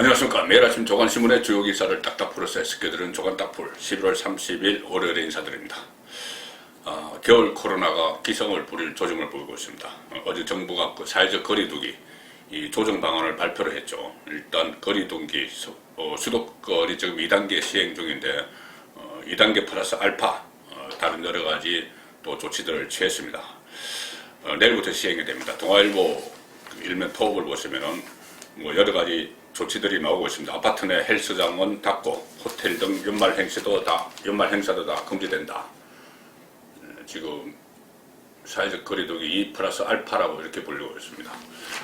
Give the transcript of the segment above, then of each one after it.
안녕하십니까. 매일 아침 조간신문의 주요 기사를 딱딱 풀어서 해석해드리는 조간딱풀 11월 30일 월요일에 인사드립니다. 겨울 코로나가 기성을 부릴 조짐을 보이고 있습니다. 어제 정부가 그 사회적 거리두기 이 조정 방안을 발표를 했죠. 일단 거리두기 수도권이 지금 2단계 시행 중인데 2단계 플러스 알파 다른 여러 가지 또 조치들을 취했습니다. 내일부터 시행이 됩니다. 동아일보 일면 토업을 보시면은 뭐 여러 가지 조치들이 나오고 있습니다. 아파트 내 헬스장은 닫고 호텔 등 연말 행사도 다 금지된다. 지금 사회적 거리두기 2 플러스 알파라고 이렇게 불리고 있습니다.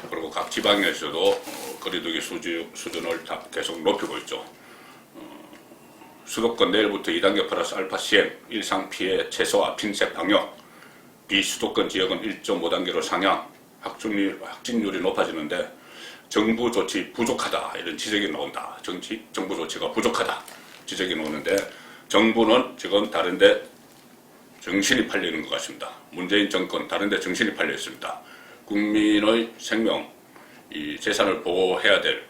그리고 각 지방에서도 거리두기 수준을 다 계속 높이고 있죠. 수도권 내일부터 2단계 플러스 알파 시행, 일상 피해 최소화, 핀셋 방역, 비수도권 지역은 1.5단계로 상향, 확진율이 높아지는데 정부 조치 부족하다 이런 지적이 나온다. 정부 조치가 부족하다 지적이 나오는데 정부는 지금 다른데 정신이 팔리는 것 같습니다. 문재인 정권 다른데 정신이 팔려 있습니다. 국민의 생명, 이 재산을 보호해야 될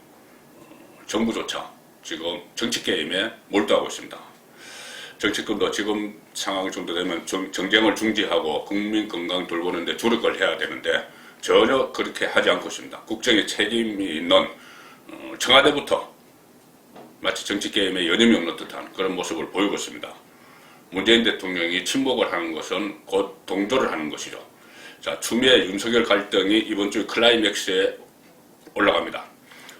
정부조차 지금 정치 게임에 몰두하고 있습니다. 정치권도 지금 상황이 정도 되면 정쟁을 중지하고 국민 건강 돌보는데 주력을 해야 되는데 전혀 그렇게 하지 않고 있습니다. 국정에 책임이 있는 청와대부터 마치 정치 게임에 여념이 없는 듯한 그런 모습을 보이고 있습니다. 문재인 대통령이 침묵을 하는 것은 곧 동조를 하는 것이죠. 자, 추미애 윤석열 갈등이 이번 주 클라이맥스에 올라갑니다.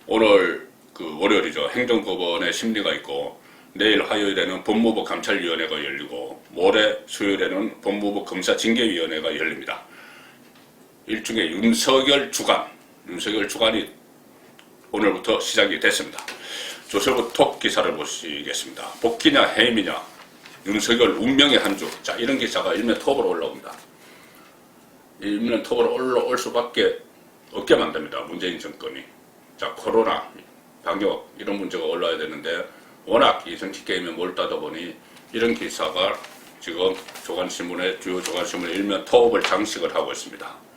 오늘 월요일이죠. 행정법원의 심리가 있고 내일 화요일에는 법무부 감찰위원회가 열리고 모레 수요일에는 법무부 검사징계위원회가 열립니다. 일종의 윤석열 주간이 오늘부터 시작이 됐습니다. 조선일보 톱 기사를 보시겠습니다. 복귀냐 해임이냐 윤석열 운명의 한 주. 자, 이런 기사가 일면 톱으로 올라옵니다. 일면 톱으로 올라올 수밖에 없게 만듭니다. 문재인 정권이. 자, 코로나, 방역 이런 문제가 올라야 되는데 워낙 이 정치 게임에 몰두하다 보니 이런 기사가 지금 주요 조간신문의 일면 톱을 장식을 하고 있습니다.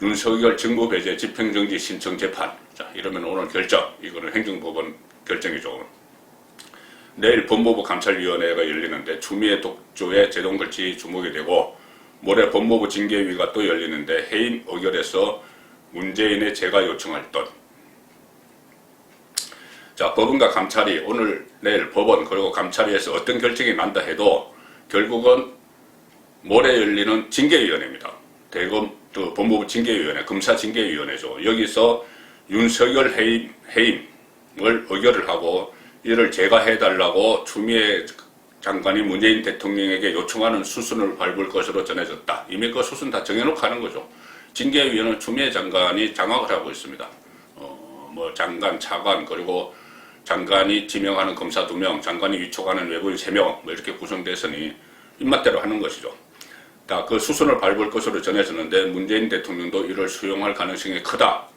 윤석열 직무 배제 집행정지 신청 재판. 자, 이러면 오늘 결정. 이거는 행정법원 결정이죠. 내일 법무부 감찰위원회가 열리는데 추미애 독조의 제동글씨 주목이 되고 모레 법무부 징계위가 또 열리는데 해임 의결에서 문재인의 재가 요청할 것. 자, 법원과 감찰이 오늘 내일 법원 그리고 감찰위에서 어떤 결정이 난다 해도 결국은 모레 열리는 징계위원회입니다. 대검 법무부 징계위원회, 검사징계위원회죠. 여기서 윤석열 해임을 의결을 하고 이를 제거해달라고 추미애 장관이 문재인 대통령에게 요청하는 수순을 밟을 것으로 전해졌다. 이미 그 수순 다 정해놓고 하는 거죠. 징계위원회는 추미애 장관이 장악을 하고 있습니다. 장관, 차관, 그리고 장관이 지명하는 검사 2명, 장관이 위촉하는 외부인 3명, 이렇게 구성됐으니 입맛대로 하는 것이죠. 다 그 수순을 밟을 것으로 전해졌는데 문재인 대통령도 이를 수용할 가능성이 크다.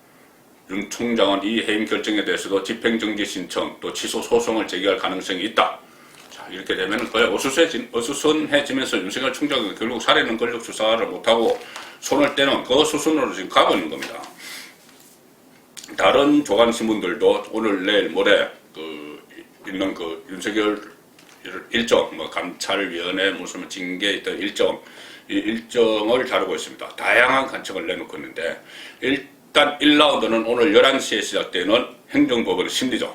윤 총장은 이 해임 결정에 대해서도 집행정지 신청 또 취소 소송을 제기할 가능성이 있다. 자, 이렇게 되면 거의 어수선해지면서 윤석열 총장은 결국 살해는 권력 수사를 못하고 손을 떼는 그 수순으로 지금 가고 있는 겁니다. 다른 조간신문들도 오늘 내일 모레 있는 윤석열 일정, 감찰위원회 무슨 징계 있던 이 일정을 다루고 있습니다. 다양한 관측을 내놓고 있는데 일단 1라운드는 오늘 11시에 시작되는 행정법원 심리죠.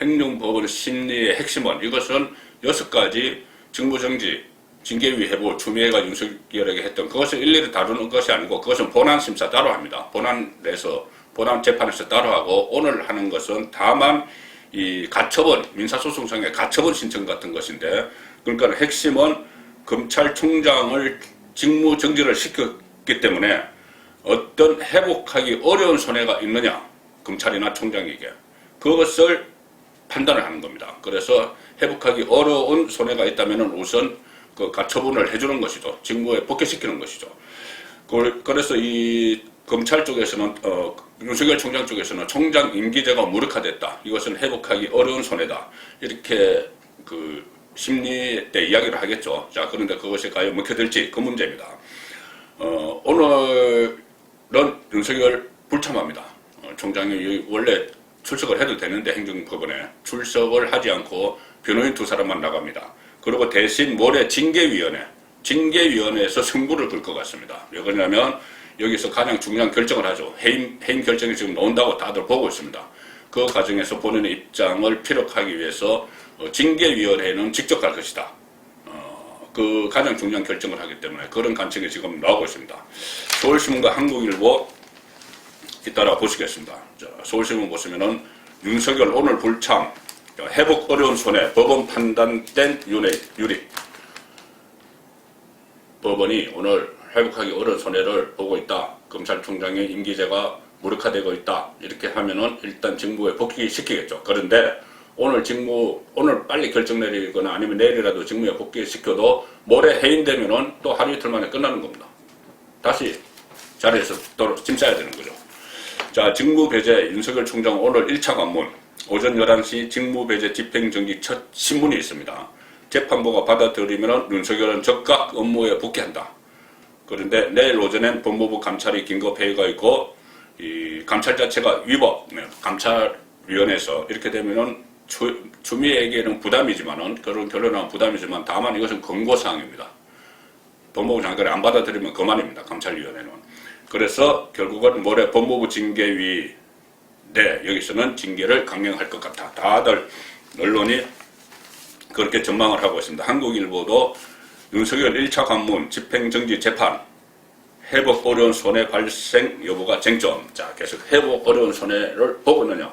행정법원 심리의 핵심은 이것은 6가지 직무정지, 징계위 회부, 추미애가 윤석열에게 했던 그것을 일일이 다루는 것이 아니고 그것은 본안심사 따로 합니다. 본안 재판에서 따로 하고 오늘 하는 것은 다만 이 가처분, 민사소송상의 가처분 신청 같은 것인데 그러니까 핵심은 검찰총장을 직무 정지를 시켰기 때문에 어떤 회복하기 어려운 손해가 있느냐 검찰이나 총장에게 그것을 판단을 하는 겁니다. 그래서 회복하기 어려운 손해가 있다면 우선 그 가처분을 해주는 것이죠. 직무에 복귀시키는 것이죠. 그래서 이 검찰 쪽에서는 윤석열 총장 쪽에서는 총장 임기제가 무력화됐다. 이것은 회복하기 어려운 손해다. 이렇게 심리 때 이야기를 하겠죠. 자, 그런데 그것이 과연 먹혀들지 그 문제입니다. 오늘은 윤석열 불참합니다. 총장이 원래 출석을 해도 되는데 행정법원에 출석을 하지 않고 변호인 2사람만 나갑니다. 그리고 대신 모레 징계위원회에서 승부를 걸 것 같습니다. 왜 그러냐면 여기서 가장 중요한 결정을 하죠. 해임 결정이 지금 나온다고 다들 보고 있습니다. 그 과정에서 본인의 입장을 피력하기 위해서 징계위원회는 직접 갈 것이다. 그 가장 중요한 결정을 하기 때문에 그런 관측이 지금 나오고 있습니다. 서울신문과 한국일보 잇따라 보시겠습니다. 자, 서울신문 보시면은 윤석열 오늘 불참 회복 어려운 손해 법원 판단된 유리. 법원이 오늘 회복하기 어려운 손해를 보고 있다. 검찰총장의 임기제가 무력화되고 있다. 이렇게 하면은 일단 직무에 복귀시키겠죠. 그런데 오늘 빨리 결정 내리거나 아니면 내일이라도 직무에 복귀시켜도 모레 해임되면은 또 하루 이틀 만에 끝나는 겁니다. 다시 자리에서 또 짐 싸야 되는 거죠. 자, 직무배제 윤석열 총장 오늘 1차 관문 오전 11시 직무배제 집행정지 첫 신문이 있습니다. 재판부가 받아들이면 윤석열은 즉각 업무에 복귀한다. 그런데 내일 오전엔 법무부 감찰이 긴급회의가 있고 이 감찰 자체가 위법, 감찰위원회에서 이렇게 되면은 추미애에게는 부담이지만은 그런 결론은 부담이지만 다만 이것은 권고사항입니다. 법무부 장관이 안 받아들이면 그만입니다. 감찰위원회는. 그래서 결국은 모레 법무부 징계위 여기서는 징계를 강행할 것 같아. 다들 언론이 그렇게 전망을 하고 있습니다. 한국일보도 윤석열 1차 관문 집행정지 재판 회복 어려운 손해 발생 여부가 쟁점. 자, 계속 회복 어려운 손해를 보고 있느냐.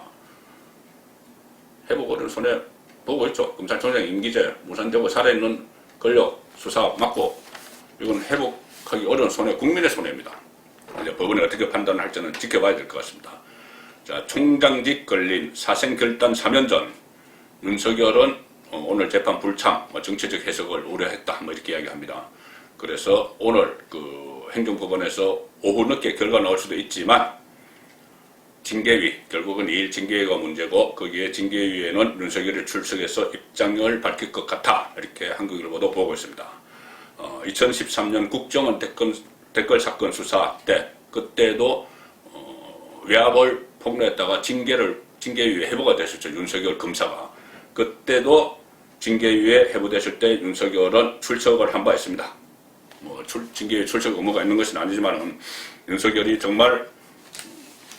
회복 어려운 손해 보고 있죠. 검찰총장 임기제 무산되고 살아있는 권력 수사 맞고 이건 회복하기 어려운 손해, 국민의 손해입니다. 이제 법원이 어떻게 판단할지는 지켜봐야 될 것 같습니다. 자, 총장직 걸린 사생결단 3년 전 윤석열은 오늘 재판 불참, 정치적 해석을 우려했다, 이렇게 이야기합니다. 그래서 오늘 행정법원에서 오후 늦게 결과 나올 수도 있지만 징계위, 결국은 2일 징계위가 문제고 거기에 징계위에는 윤석열이 출석해서 입장을 밝힐 것 같아, 이렇게 한국일보도 보고 있습니다. 2013년 국정원 댓글 사건 수사 때 그때도 외압을 폭로했다가 징계위에 해부가 됐었죠. 윤석열 검사가. 그때도 징계위에 해부됐을 때 윤석열은 출석을 한 바 있습니다. 징계위 출석 의무가 있는 것은 아니지만 윤석열이 정말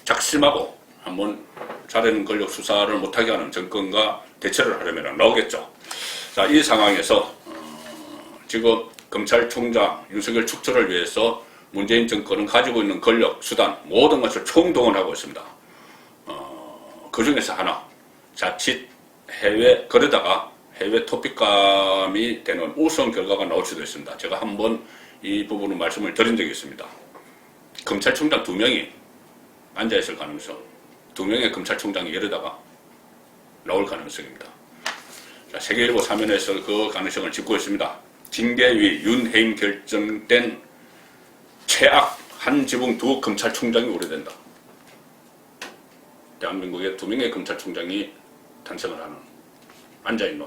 작심하고 한번 잘하는 권력 수사를 못하게 하는 정권과 대처를 하려면 나오겠죠. 자, 이 상황에서 지금 검찰총장 윤석열 축출을 위해서 문재인 정권은 가지고 있는 권력, 수단 모든 것을 총동원하고 있습니다. 그 중에서 하나, 자칫 그러다가 해외 토픽감이 되는 우스운 결과가 나올 수도 있습니다. 제가 한번 이 부분을 말씀을 드린 적이 있습니다. 검찰총장 2명이 앉아있을 가능성, 2명의 검찰총장이 이러다가 나올 가능성입니다. 자, 세계일보 사면에서 그 가능성을 짚고 있습니다. 징계위 윤해임 결정된 최악 한 지붕 2 검찰총장이 우려된다. 대한민국에 2명의 검찰총장이 탄생을 하는, 앉아있는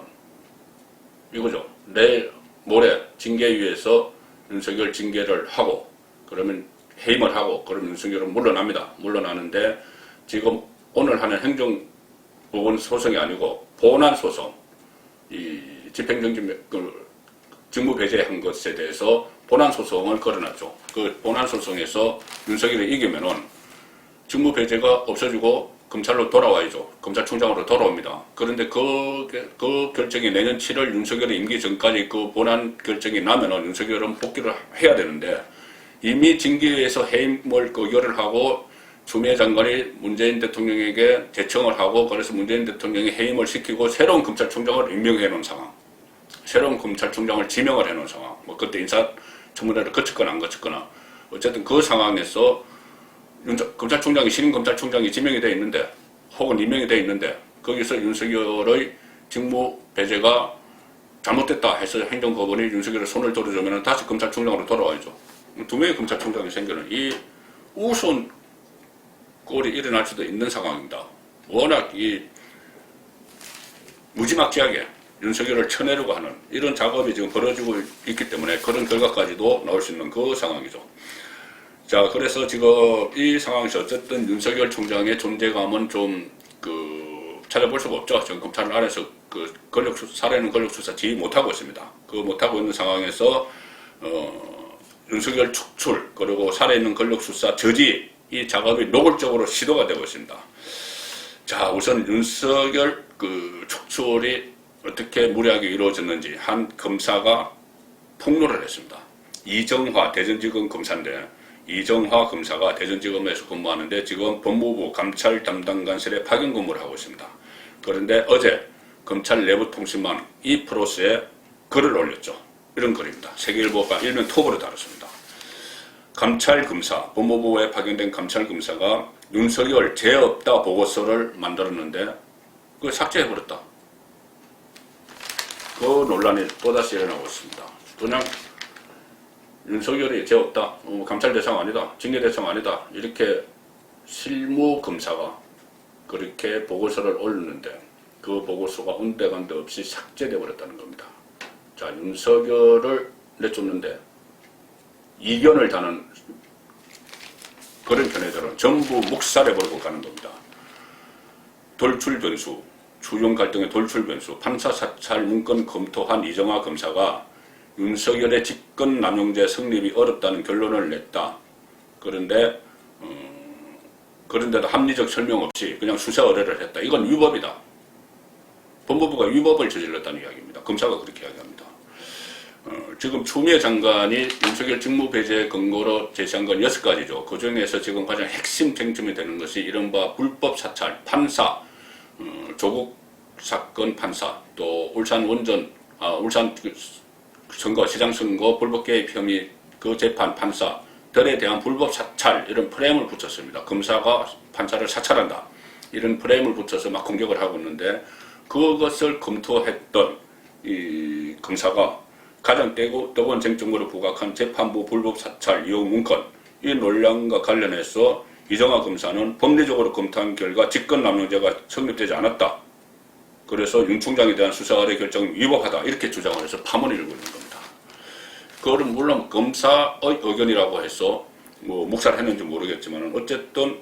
이거죠. 내일 모레 징계위에서 윤석열 징계를 하고 그러면 해임을 하고 그러면 윤석열은 물러납니다. 물러나는데 지금 오늘 하는 행정법원 소송이 아니고 본안 소송, 이 집행정지 직무 배제한 것에 대해서 본안 소송을 걸어놨죠. 그 본안 소송에서 윤석열이 이기면은 직무 배제가 없어지고 검찰로 돌아와야죠. 검찰총장으로 돌아옵니다. 그런데 그 결정이 내년 7월 윤석열의 임기 전까지 그 본안 결정이 나면은 윤석열은 복귀를 해야 되는데 이미 징계위에서 해임을 의결을 하고 추미애 장관이 문재인 대통령에게 제청을 하고 그래서 문재인 대통령이 해임을 시키고 새로운 검찰총장을 임명해 놓은 상황, 새로운 검찰총장을 지명을 해 놓은 상황, 그때 인사청문회를 거쳤거나 안 거쳤거나 어쨌든 그 상황에서 검찰총장이 신임 검찰총장이 지명이 되어 있는데 혹은 임명이 되어 있는데 거기서 윤석열의 직무 배제가 잘못됐다 해서 행정법원이 윤석열의 손을 들어주면 다시 검찰총장으로 돌아와야죠. 2명의 검찰총장이 생기는 이 우스운 꼴이 일어날 수도 있는 상황입니다. 워낙 이 무지막지하게 윤석열을 쳐내려고 하는 이런 작업이 지금 벌어지고 있기 때문에 그런 결과까지도 나올 수 있는 그 상황이죠. 자, 그래서 지금 이 상황에서 어쨌든 윤석열 총장의 존재감은 좀 찾아볼 수가 없죠. 지금 검찰 안에서 살해는 권력 수사 지휘 못하고 있습니다. 못하고 있는 상황에서 윤석열 축출 그리고 살해는 권력 수사 저지 이 작업이 노골적으로 시도가 되고 있습니다. 자, 우선 윤석열 축출이 어떻게 무리하게 이루어졌는지 한 검사가 폭로를 했습니다. 이정화 대전지검 검사인데 이정화 검사가 대전지검에서 근무하는데 지금 법무부 감찰 담당관실에 파견 근무를 하고 있습니다. 그런데 어제 검찰 내부통신망 이프로스에 글을 올렸죠. 이런 글입니다. 세계일보가 일면 톱으로 다뤘습니다. 감찰검사, 법무부에 파견된 감찰검사가 윤석열 죄 없다 보고서를 만들었는데 그걸 삭제해버렸다. 그 논란이 또다시 일어나고 있습니다. 그냥 윤석열이 죄 없다, 감찰 대상 아니다, 징계 대상 아니다 이렇게 실무 검사가 그렇게 보고서를 올렸는데 그 보고서가 온데간데 없이 삭제돼 버렸다는 겁니다. 자, 윤석열을 내쫓는데 이견을 다는 그런 견해들은 전부 묵살해버리고 가는 겁니다. 돌출 변수, 추용 갈등의 돌출 변수, 판사 사찰 문건 검토한 이정화 검사가 윤석열의 직권 남용죄 성립이 어렵다는 결론을 냈다. 그런데도 합리적 설명 없이 그냥 수사 의뢰를 했다. 이건 위법이다. 법무부가 위법을 저질렀다는 이야기입니다. 검사가 그렇게 이야기합니다. 지금 추미애 장관이 윤석열 직무배제 근거로 제시한 건 6가지죠. 그 중에서 지금 가장 핵심 쟁점이 되는 것이 이른바 불법 사찰, 판사, 조국 사건 판사, 또 울산 선거, 시장선거 불법 개입 혐의 그 재판 판사들에 대한 불법 사찰 이런 프레임을 붙였습니다. 검사가 판사를 사찰한다. 이런 프레임을 붙여서 막 공격을 하고 있는데 그것을 검토했던 이 검사가 가장 뜨거운 쟁점으로 부각한 재판부 불법 사찰 이용 문건 이 논란과 관련해서 이정화 검사는 법리적으로 검토한 결과 직권남용죄가 성립되지 않았다. 그래서 윤 총장에 대한 수사 의뢰 결정이 위법하다. 이렇게 주장을 해서 파문을 일고 있는 겁니다. 그거는 물론 검사의 의견이라고 해서 묵살했는지 모르겠지만 어쨌든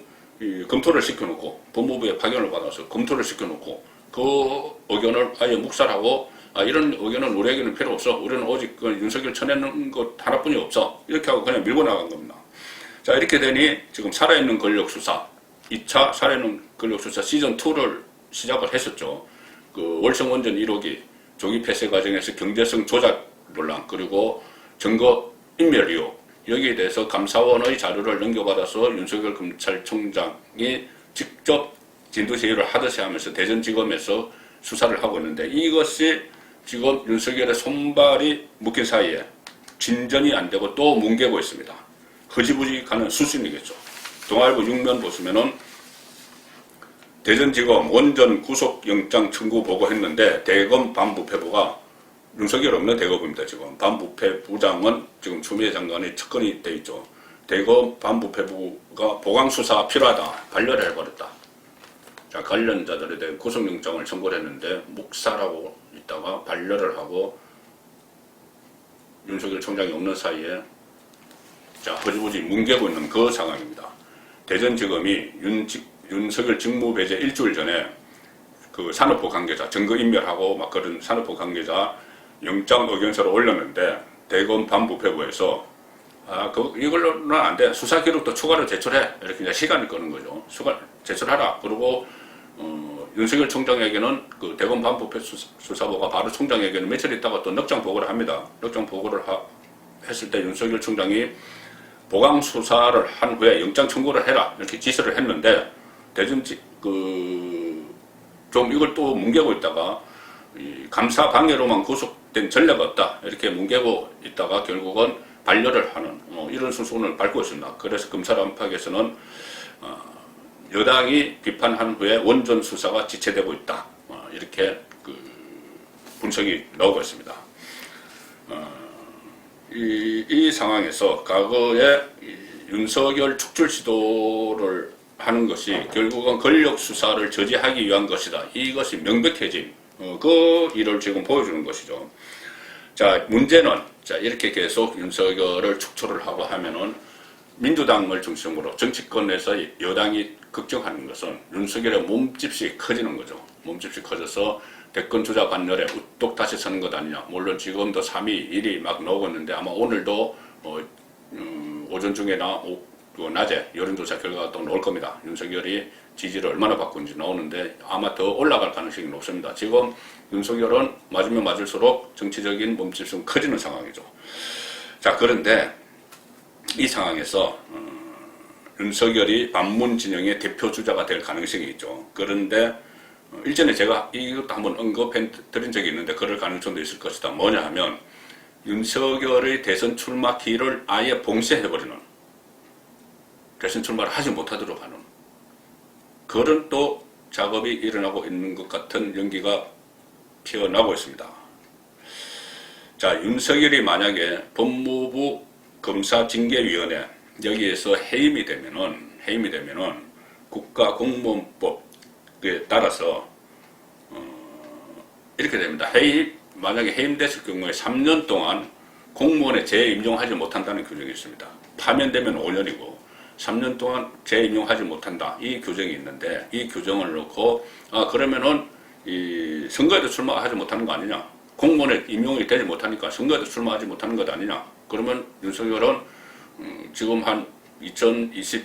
검토를 시켜놓고 법무부에 파견을 받아서 검토를 시켜놓고 그 의견을 아예 묵살하고 이런 의견은 우리에게는 필요 없어. 우리는 오직 윤석열 쳐내는 것 하나뿐이 없어. 이렇게 하고 그냥 밀고 나간 겁니다. 자, 이렇게 되니 지금 살아있는 권력수사 2차 살아있는 권력수사 시즌2를 시작을 했었죠. 월성 원전 1호기 조기 폐쇄 과정에서 경제성 조작 논란 그리고 증거 인멸 의혹 여기에 대해서 감사원의 자료를 넘겨받아서 윤석열 검찰총장이 직접 진두제의를 하듯이 하면서 대전지검에서 수사를 하고 있는데 이것이 지금 윤석열의 손발이 묶인 사이에 진전이 안 되고 또 뭉개고 있습니다. 흐지부지 가는 수순이겠죠. 동아일보 6면 보시면은 대전지검 원전 구속영장 청구 보고했는데 대검 반부패부가 윤석열 없는 대검입니다. 지금 반부패부장은 지금 추미애 장관의 측근이 돼 있죠. 대검 반부패부가 보강수사 필요하다. 반려를 해버렸다. 자, 관련자들에 대한 구속영장을 청구를 했는데 묵살하고 있다가 반려를 하고 윤석열 총장이 없는 사이에 자, 흐지부지 뭉개고 있는 그 상황입니다. 대전지검이 윤석열 직무배제 일주일 전에 그 산업부 관계자 증거인멸하고 막 그런 산업부 관계자 영장 의견서를 올렸는데 대검 반부패부에서 이걸로는 안 돼. 수사 기록도 추가로 제출해. 이렇게 이제 시간을 끄는 거죠. 제출하라. 그리고 윤석열 총장에게는 그 대검 반부패 수사부가 바로 총장에게는 며칠 있다가 또 넉장 보고를 합니다. 넉장 보고를 했을 때 윤석열 총장이 보강 수사를 한 후에 영장 청구를 해라. 이렇게 지시를 했는데 좀 이걸 또 뭉개고 있다가 감사 방해로만 구속된 전례가 없다. 이렇게 뭉개고 있다가 결국은 반려를 하는 이런 수순을 밟고 있습니다. 그래서 검찰 안팎에서는 여당이 비판한 후에 원전 수사가 지체되고 있다. 이렇게 분석이 나오고 있습니다. 이 상황에서 과거에 윤석열 축출 시도를 하는 것이 결국은 권력 수사를 저지하기 위한 것이다. 이것이 명백해진 그 일을 지금 보여주는 것이죠. 자, 문제는 자 이렇게 계속 윤석열을 축출을 하고 하면은 민주당을 중심으로 정치권에서 여당이 걱정하는 것은 윤석열의 몸집이 커지는 거죠. 몸집이 커져서 대권 주자 반열에 우뚝 다시 서는 것 아니냐. 물론 지금도 3위, 1위 막 나오고 있는데 아마 오늘도 오전 중에나 낮에 여론조사 결과가 또 나올 겁니다. 윤석열이 지지를 얼마나 바꾼지 나오는데 아마 더 올라갈 가능성이 높습니다. 지금 윤석열은 맞으면 맞을수록 정치적인 몸집은 커지는 상황이죠. 자, 그런데 이 상황에서 윤석열이 반문 진영의 대표 주자가 될 가능성이 있죠. 그런데 일전에 제가 이것도 한번 언급해 드린 적이 있는데 그럴 가능성도 있을 것이다. 뭐냐 하면 윤석열의 대선 출마 기를 아예 봉쇄해버리는, 대선 출마를 하지 못하도록 하는 그런 또 작업이 일어나고 있는 것 같은 연기가 피어나고 있습니다. 자, 윤석열이 만약에 법무부 검사징계위원회 여기에서 해임이 되면은 국가공무원법에 따라서 이렇게 됩니다. 만약에 해임됐을 경우에 3년 동안 공무원에 재임용하지 못한다는 규정이 있습니다. 파면되면 5년이고 3년 동안 재임용하지 못한다. 이 규정이 있는데 이 규정을 놓고 그러면은 이 선거에도 출마하지 못하는 거 아니냐. 공무원에 임용이 되지 못하니까 선거에도 출마하지 못하는 것 아니냐. 그러면 윤석열은 지금 한 2022년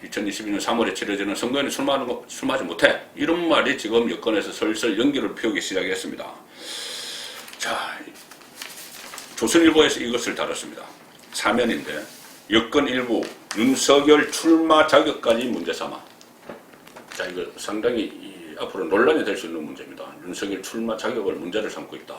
3월에 치러지는 선거에는 출마하지 못해. 이런 말이 지금 여권에서 슬슬 연기를 피우기 시작했습니다. 자, 조선일보에서 이것을 다뤘습니다. 사면인데 여권 일부 윤석열 출마 자격까지 문제 삼아. 자, 이거 상당히 앞으로 논란이 될 수 있는 문제입니다. 윤석열 출마 자격을 문제를 삼고 있다.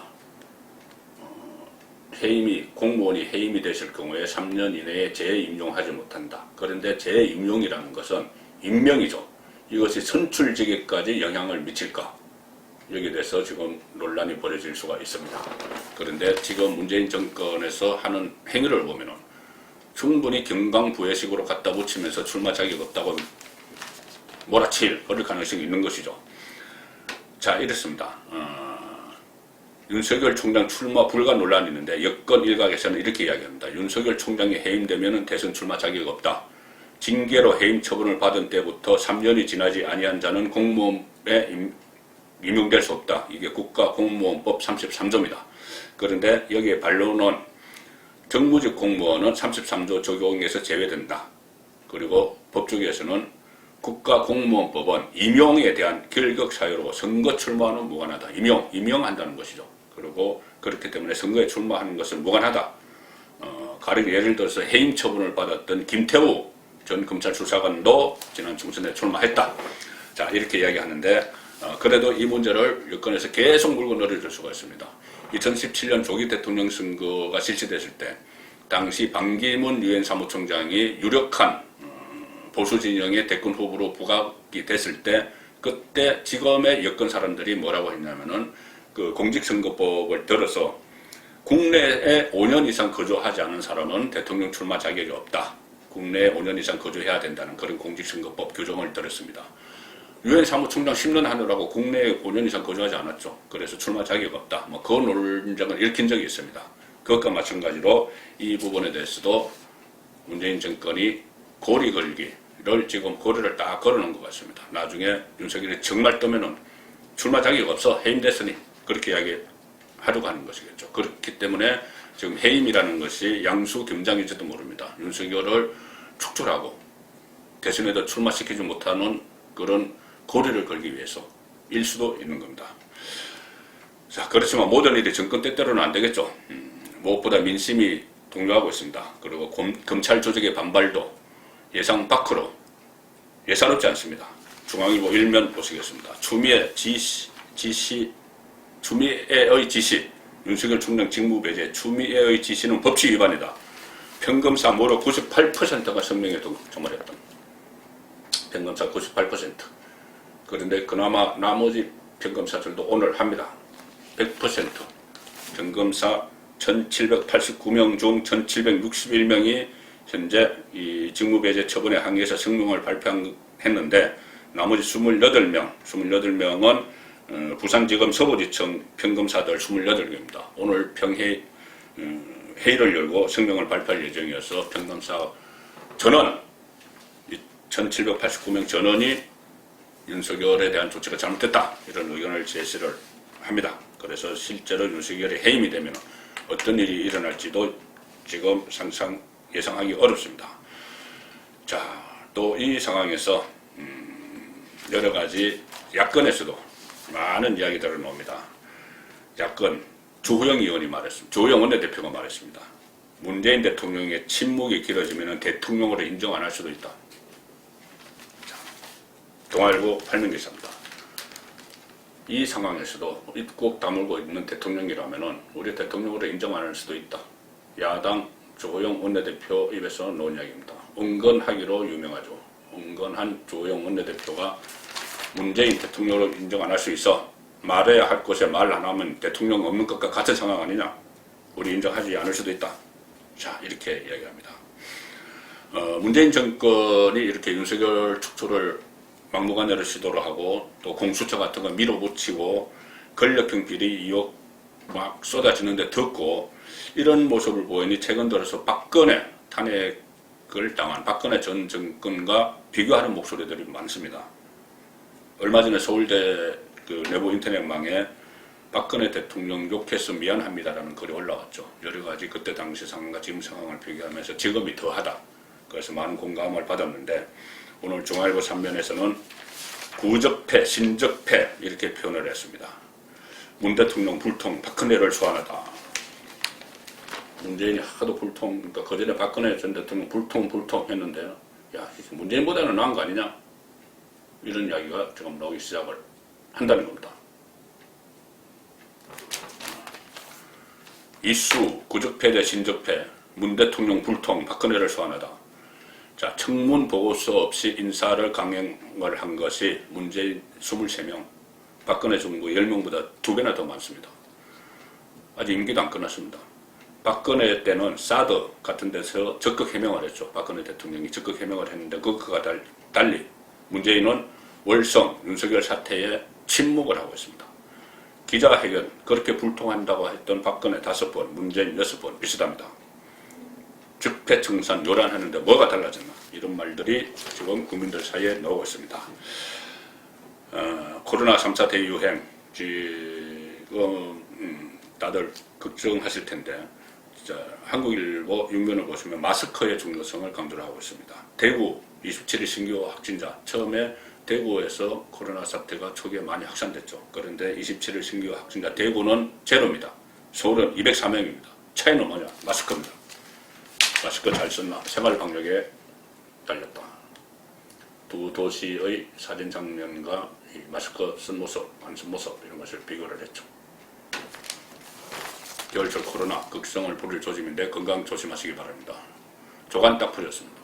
공무원이 해임이 되실 경우에 3년 이내에 재임용하지 못한다. 그런데 재임용이라는 것은 임명이죠. 이것이 선출직에까지 영향을 미칠까? 여기에 대해서 지금 논란이 벌어질 수가 있습니다. 그런데 지금 문재인 정권에서 하는 행위를 보면은 충분히 경강부회식으로 갖다 붙이면서 출마 자격 없다고 몰아칠 그럴 가능성이 있는 것이죠. 자, 이렇습니다. 윤석열 총장 출마 불가 논란이 있는데 여권 일각에서는 이렇게 이야기합니다. 윤석열 총장이 해임되면 대선 출마 자격이 없다. 징계로 해임 처분을 받은 때부터 3년이 지나지 아니한 자는 공무원에 임용될 수 없다. 이게 국가공무원법 33조입니다. 그런데 여기에 반론은 정무직 공무원은 33조 적용에서 제외된다. 그리고 법조계에서는 국가공무원법은 임용에 대한 결격 사유로 선거 출마는 무관하다. 임용한다는 것이죠. 그리고 그렇기 때문에 선거에 출마하는 것은 무관하다. 가령 예를 들어서 해임 처분을 받았던 김태우 전 검찰 수사관도 지난 총선에 출마했다. 자, 이렇게 이야기하는데 그래도 이 문제를 여권에서 계속 물고 늘어질 수가 있습니다. 2017년 조기 대통령 선거가 실시됐을 때 당시 반기문 유엔 사무총장이 유력한 보수 진영의 대권 후보로 부각이 됐을 때 그때 지금의 여권 사람들이 뭐라고 했냐면은 그 공직선거법을 들어서 국내에 5년 이상 거주하지 않은 사람은 대통령 출마 자격이 없다. 국내에 5년 이상 거주해야 된다는 그런 공직선거법 규정을 들었습니다. 유엔 사무총장 10년 하느라고 국내에 5년 이상 거주하지 않았죠. 그래서 출마 자격이 없다. 그 논쟁을 일으킨 적이 있습니다. 그것과 마찬가지로 이 부분에 대해서도 문재인 정권이 고리 걸기를 지금 고리를 딱 걸어놓은 것 같습니다. 나중에 윤석열이 정말 뜨면은 출마 자격이 없어. 해임됐으니. 그렇게 이야기하려고 하는 것이겠죠. 그렇기 때문에 지금 해임이라는 것이 양수 겸장일지도 모릅니다. 윤석열을 축출하고 대선에도 출마시키지 못하는 그런 고리를 걸기 위해서일 수도 있는 겁니다. 자, 그렇지만 모든 일이 정권 때때로는 안 되겠죠. 무엇보다 민심이 동요하고 있습니다. 그리고 검찰 조직의 반발도 예상 밖으로 예사롭지 않습니다. 중앙일보 1면 보시겠습니다. 추미애의 지시, 윤석열 총장 직무배제, 추미애의 지시는 법치 위반이다. 평검사 무려 98%가 성명에 동참했던 평검사 98%. 그런데 그나마 나머지 평검사들도 오늘 합니다. 100%. 평검사 1789명 중 1761명이 현재 이 직무배제 처분에 항의해서 성명을 발표했는데 나머지 28명은 부산지검 서부지청 평검사들 28명입니다. 오늘 회의를 열고 성명을 발표할 예정이어서 평검사 전원 1789명 전원이 윤석열에 대한 조치가 잘못됐다 이런 의견을 제시를 합니다. 그래서 실제로 윤석열이 해임이 되면 어떤 일이 일어날지도 지금 상상 예상하기 어렵습니다. 자, 또 이 상황에서 여러 가지 야권에서도 많은 이야기들을 나옵니다. 야권 주호영 의원이 말했습니다. 주호영 원내대표가 말했습니다. 문재인 대통령의 침묵이 길어지면 대통령으로 인정 안 할 수도 있다. 동아일보 팔명기사입니다. 이 상황에서도 꼭 다물고 있는 대통령이라면 우리 대통령으로 인정 안 할 수도 있다. 야당 주호영 원내대표 입에서 나온 이야기입니다. 은근하기로 유명하죠. 은근한 주호영 원내대표가 문재인 대통령으로 인정 안 할 수 있어. 말해야 할 곳에 말 안 하면 대통령 없는 것과 같은 상황 아니냐. 우리 인정하지 않을 수도 있다. 자, 이렇게 이야기합니다. 문재인 정권이 이렇게 윤석열 축소를 막무가내로 시도를 하고 또 공수처 같은 거 밀어붙이고 권력형 비리 의혹 막 쏟아지는데 듣고 이런 모습을 보이니 최근 들어서 박근혜 탄핵을 당한 박근혜 전 정권과 비교하는 목소리들이 많습니다. 얼마 전에 서울대 그 내부 인터넷망에 박근혜 대통령 욕해서 미안합니다라는 글이 올라왔죠. 여러 가지 그때 당시 상황과 지금 상황을 비교하면서 지금이 더하다. 그래서 많은 공감을 받았는데 오늘 중앙일보 3면에서는 구적패, 신적패 이렇게 표현을 했습니다. 문 대통령 불통, 박근혜를 소환하다. 문재인이 하도 불통, 그러니까 그전에 박근혜 전 대통령 불통 했는데 야, 문재인보다는 나은 거 아니냐? 이런 이야기가 지금 나오기 시작을 한다는 겁니다. 이수, 구적패 대 신적패, 문 대통령 불통, 박근혜를 소환하다. 자, 청문 보고서 없이 인사를 강행을 한 것이 문재인 23명, 박근혜 정부 10명보다 2배나 더 많습니다. 아직 임기도 안 끝났습니다. 박근혜 때는 사드 같은 데서 적극 해명을 했죠. 박근혜 대통령이 적극 해명을 했는데 그것과 달리 문재인은 월성 윤석열 사태에 침묵을 하고 있습니다. 기자회견 그렇게 불통한다고 했던 박근혜 5번, 문재인 6번 비슷합니다. 적폐청산 요란하는데 뭐가 달라졌나 이런 말들이 지금 국민들 사이에 나오고 있습니다. 코로나 3차 대유행 지금 다들 걱정하실 텐데 진짜 한국일보 6면을 보시면 마스크의 중요성을 강조를 하고 있습니다. 대구 27일 신규 확진자 처음에 대구에서 코로나 사태가 초기에 많이 확산됐죠. 그런데 27일 신규 확진자 대구는 제로입니다. 서울은 204명입니다. 차이는 뭐냐? 마스크입니다. 마스크 잘 썼나? 생활 방역에 달렸다. 두 도시의 사진 장면과 이 마스크 쓴 모습, 안 쓴 모습 이런 것을 비교를 했죠. 겨울철 코로나 극성을 부릴 조짐인데 건강 조심하시기 바랍니다. 조간 딱 풀렸습니다.